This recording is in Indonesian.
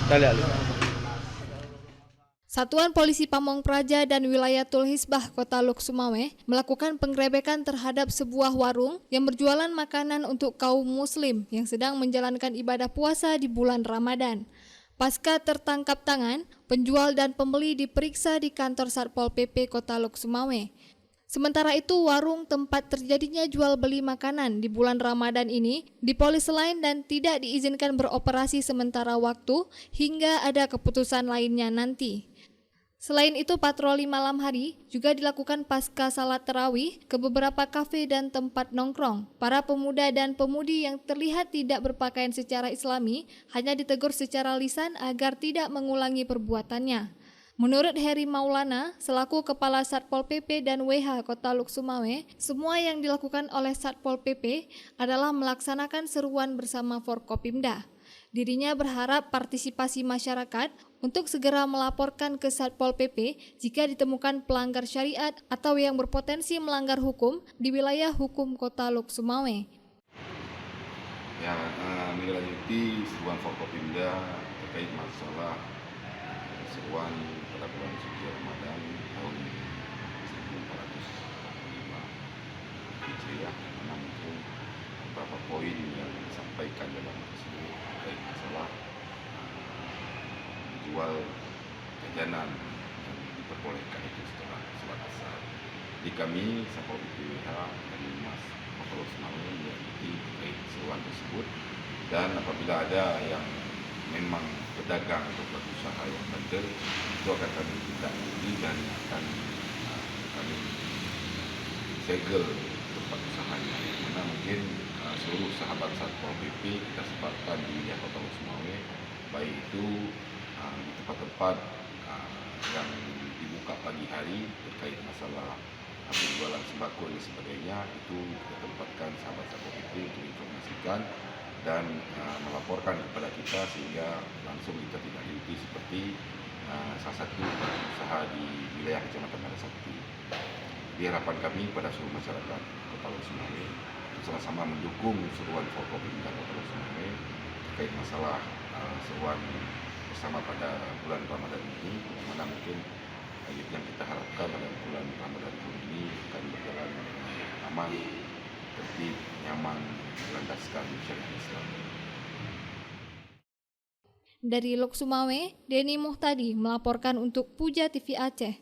Kita lihat dulu. Satuan Polisi Pamong Praja dan Wilayatul Hizbah Kota Luk Sumawe melakukan penggerebekan terhadap sebuah warung yang berjualan makanan untuk kaum muslim yang sedang menjalankan ibadah puasa di bulan Ramadan. Pasca tertangkap tangan, penjual dan pembeli diperiksa di kantor Satpol PP Kota Luk Sumawe. Sementara itu, warung tempat terjadinya jual beli makanan di bulan Ramadan ini dipolis lain dan tidak diizinkan beroperasi sementara waktu hingga ada keputusan lainnya nanti. Selain itu, patroli malam hari juga dilakukan pasca salat tarawih ke beberapa kafe dan tempat nongkrong. Para pemuda dan pemudi yang terlihat tidak berpakaian secara islami hanya ditegur secara lisan agar tidak mengulangi perbuatannya. Menurut Heri Maulana, selaku Kepala Satpol PP dan WH Kota Luk Sumawe, semua yang dilakukan oleh Satpol PP adalah melaksanakan seruan bersama Forkopimda. Dirinya berharap partisipasi masyarakat untuk segera melaporkan ke Satpol PP jika ditemukan pelanggar syariat atau yang berpotensi melanggar hukum di wilayah hukum Kota Luk Sumawe. Ya, menindaklanjuti seruan Forkopimda terkait masalah seruan pada bulan suci Ramadan tahun 1445 Hijriah, memang itu beberapa poin yang disampaikan dalam tersebut terkait masalah jual jajanan yang diperbolehkan itu setelah sholat asar. Di kami Satpol PP dan Mas Mapolres Sumawe mengikuti terkait seruan tersebut, dan apabila ada yang memang pedagang atau pelaku usaha yang bandel, itu akan kami tindak lanjuti dan akan kami segel tempat usahanya. Mana mungkin seluruh sahabat Satpol PP kita sebarkan di wilayah Kota Luk Sumawe, baik itu di tempat-tempat yang dibuka pagi hari terkait masalah penjualan sembako dan sebagainya, itu kita tempatkan sahabat Satpol PP untuk informasikan dan melaporkan kepada kita sehingga langsung kita tindak lanjuti seperti salah satu usaha di wilayah Kecamatan Narasakti. Di harapan kami pada seluruh masyarakat Kota Luk Sumawe sama-sama mendukung seruan Forkopimda Kota Luk Sumawe terkait masalah seruan bersama pada bulan Ramadan ini, yang mana mungkin yang kita harapkan pada bulan Ramadan tahun ini akan berjalan aman, tertib, nyaman, berlandaskan syariat Islam. Dari Luk Sumawe, Denny Muhtadi melaporkan untuk Puja TV Aceh.